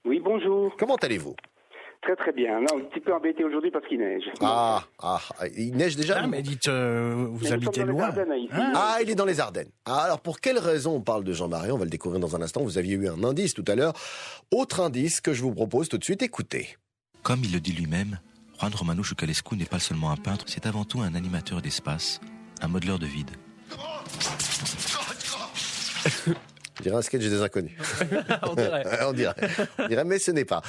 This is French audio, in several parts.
Oui, bonjour. Comment allez-vous? Très très bien. Non, un petit peu embêté aujourd'hui parce qu'il neige. Il neige déjà? Ah, mais dites, vous Mais nous habitez sommes dans les loin. Ardennes, ici. Il est dans les Ardennes. Alors, pour quelle raison on parle de Jean-Marie? On va le découvrir dans un instant. Vous aviez eu un indice tout à l'heure. Autre indice que je vous propose tout de suite, écoutez. Comme il le dit lui-même, Juan Romano Choucalescu n'est pas seulement un peintre, c'est avant tout un animateur d'espace, un modeleur de vide. Je dirais un sketch des inconnus. On dirait. On dirait, mais ce n'est pas.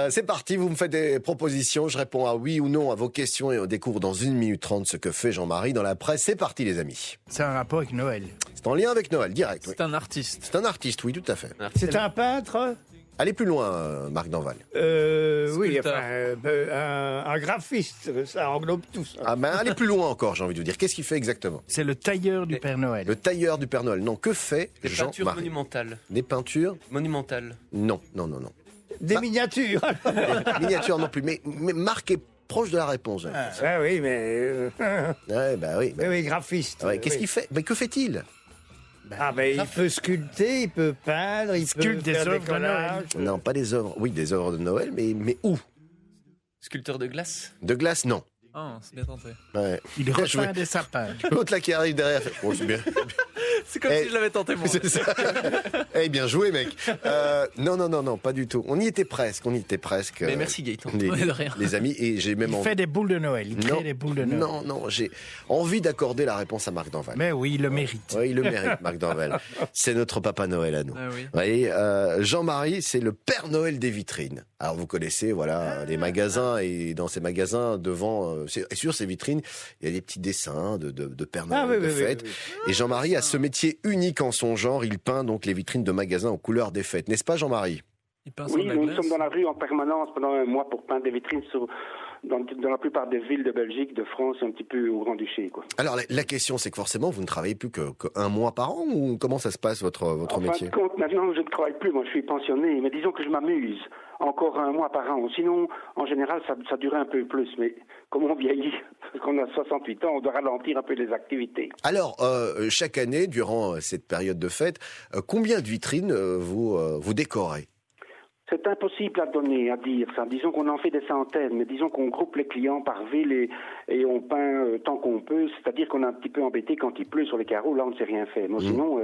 C'est parti, vous me faites des propositions, je réponds à oui ou non à vos questions et on découvre dans 1 minute 30 ce que fait Jean-Marie dans la presse. C'est parti les amis. C'est un rapport avec Noël. C'est en lien avec Noël, direct. Oui. C'est un artiste. C'est un artiste, oui, tout à fait. C'est un peintre Allez plus loin, Marc Danval. Oui, Sculpteur. enfin, un graphiste, ça englobe tout ça. Allez plus loin encore, j'ai envie de vous dire. Qu'est-ce qu'il fait exactement? C'est le tailleur du Père Noël. Le tailleur du Père Noël. Non, que fait Des peintures Jean-Marie? monumentales. Des peintures? Monumentales. Non. Des miniatures. Des miniatures non plus. Mais Marc est proche de la réponse. Ah oui, mais... Ouais, bah oui. oui, graphiste. Ouais, qu'est-ce oui. qu'il fait? Mais que fait-il? Il peut sculpter, il peut peindre, il Sculpte peut des faire œuvres de collages. Non, pas des œuvres. Oui, des œuvres de Noël, mais où? Sculpteur de glace. De glace, non. Ah, c'est bien tenté. Ouais. Il Bien joué. repeint des sapins. L'autre là qui arrive derrière. Fait, oh, c'est bien. C'est comme si je l'avais tenté moi. C'est ça. Bien joué, mec. Non, pas du tout. On y était presque. Mais merci Gaëtan. Les, De rien. les amis, et j'ai même Il envie. fait des boules de Noël, il crée des boules de Noël. Non, j'ai envie d'accorder la réponse à Marc Danval. Mais oui, il le mérite. Oui, il le mérite, Marc Danval. C'est notre Papa Noël à nous. Ah oui. Vous voyez, Jean-Marie, c'est le Père Noël des vitrines. Alors vous connaissez, voilà, les magasins, et dans ces magasins, devant, et sur ces vitrines, il y a des petits dessins de Père Noël, de fêtes. Et Jean-Marie a ce métier unique en son genre. Il peint donc les vitrines de magasins aux couleurs des fêtes, n'est-ce pas, Jean-Marie? Il peint sur Oui, de la nous glace. sommes dans la rue en permanence pendant un mois pour peindre des vitrines dans la plupart des villes de Belgique, de France et un petit peu au Grand-Duché, quoi. Alors la question, c'est que forcément, vous ne travaillez plus qu'un mois par an, ou comment ça se passe votre métier? En fin de compte, maintenant, je ne travaille plus. Moi, je suis pensionné. Mais disons que je m'amuse encore un mois par an. Sinon, en général, ça durait un peu plus. Mais comme on vieillit, parce qu'on a 68 ans, on doit ralentir un peu les activités. Alors, chaque année, durant cette période de fête, combien de vitrines vous décorez? C'est impossible à donner, à dire ça. Disons qu'on en fait des centaines, mais disons qu'on groupe les clients par ville et on peint tant qu'on peut. C'est-à-dire qu'on est un petit peu embêté quand il pleut sur les carreaux. Là, on ne sait rien faire. Mais sinon,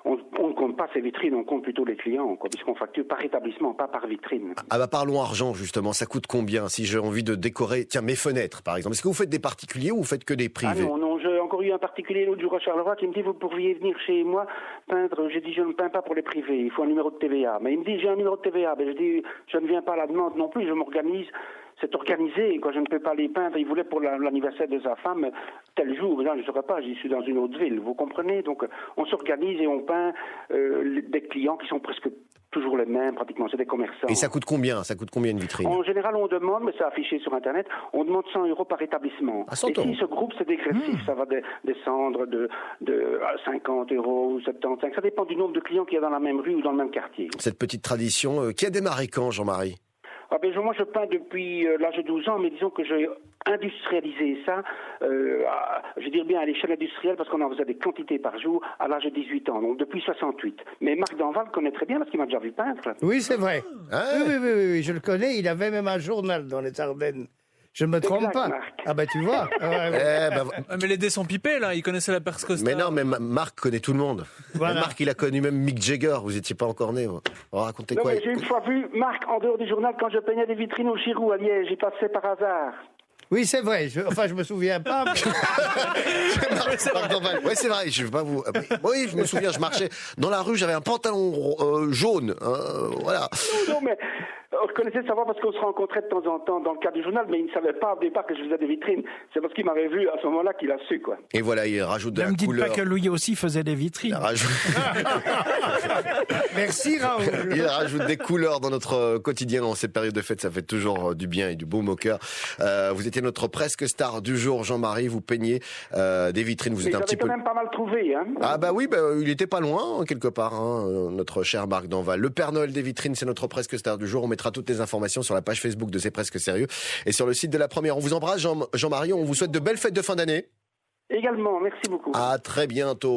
on ne compte pas ces vitrines, on compte plutôt les clients, quoi, puisqu'on facture par établissement, pas par vitrine. Parlons argent, justement. Ça coûte combien si j'ai envie de décorer, tiens, mes fenêtres, par exemple? Est-ce que vous faites des particuliers ou vous faites que des privés? Non, j'ai encore eu un particulier l'autre jour à Charleroi qui me dit, vous pourriez venir chez moi peindre. J'ai dit, je ne peins pas pour les privés, il faut un numéro de TVA. Mais il me dit, j'ai un numéro de TVA. Ben, je dis, je ne viens pas à la demande non plus, je m'organise. C'est organisé, quoi. Je ne peux pas les peindre. Il voulait pour l'anniversaire de sa femme tel jour. Là, je ne saurais pas, j'y suis dans une autre ville. Vous comprenez? Donc, on s'organise et on peint des clients qui sont presque toujours les mêmes, pratiquement. C'est des commerçants. Et ça coûte combien? Ça coûte combien une vitrine? En général, on demande, mais c'est affiché sur Internet, on demande 100 € par établissement. Ah, 100 et €. si ce groupe, c'est dégressif, ça va descendre de 50 € ou 75. Ça dépend du nombre de clients qu'il y a dans la même rue ou dans le même quartier. Cette petite tradition qui a démarré quand, Jean-Marie? Moi, je peins depuis l'âge de 12 ans, mais disons que j'ai industrialisé ça, je dirais bien à l'échelle industrielle, parce qu'on en faisait des quantités par jour à l'âge de 18 ans, donc depuis 68. Mais Marc Danval connaît très bien, parce qu'il m'a déjà vu peindre. Oui, c'est vrai. Ah, Oui, je le connais. Il avait même un journal dans les Ardennes. Je ne me trompe Exact, pas. Marc. Ah tu vois. Mais les dés sont pipés là, il connaissait la Perse Costa. mais non, mais Marc connaît tout le monde. Voilà. Marc, il a connu même Mick Jagger. Vous étiez pas encore né. Racontez Non, quoi? mais j'ai une fois vu Marc en dehors du journal quand je peignais des vitrines au Chirou à Liège. J'y passais par hasard. Oui, c'est vrai. Je me souviens pas. Mais... Marc Danval. Ouais, c'est vrai. Je vais pas vous. Oui, je me souviens. Je marchais dans la rue. J'avais un pantalon jaune. Voilà. Non, mais on reconnaissait savoir parce qu'on se rencontrait de temps en temps dans le cadre du journal, mais il ne savait pas au départ que je faisais des vitrines. C'est parce qu'il m'avait vu à ce moment-là qu'il a su, quoi. Et voilà, il rajoute de Ne la me dites couleur. pas que lui aussi faisait des vitrines. Merci Raoul. Il rajoute des couleurs dans notre quotidien dans ces périodes de fête. Ça fait toujours du bien et du baume au cœur. Vous étiez notre presque star du jour, Jean-Marie. Vous peignez des vitrines. Vous êtes un petit peu. Quand même pas mal trouvé, hein. Oui, il était pas loin, quelque part, notre cher Marc Danval. Le Père Noël des vitrines, c'est notre presque star du jour. On mettra toutes les informations sur la page Facebook de C'est Presque Sérieux et sur le site de La Première. On vous embrasse, Jean-Marie. On vous souhaite de belles fêtes de fin d'année. Également, merci beaucoup. À très bientôt.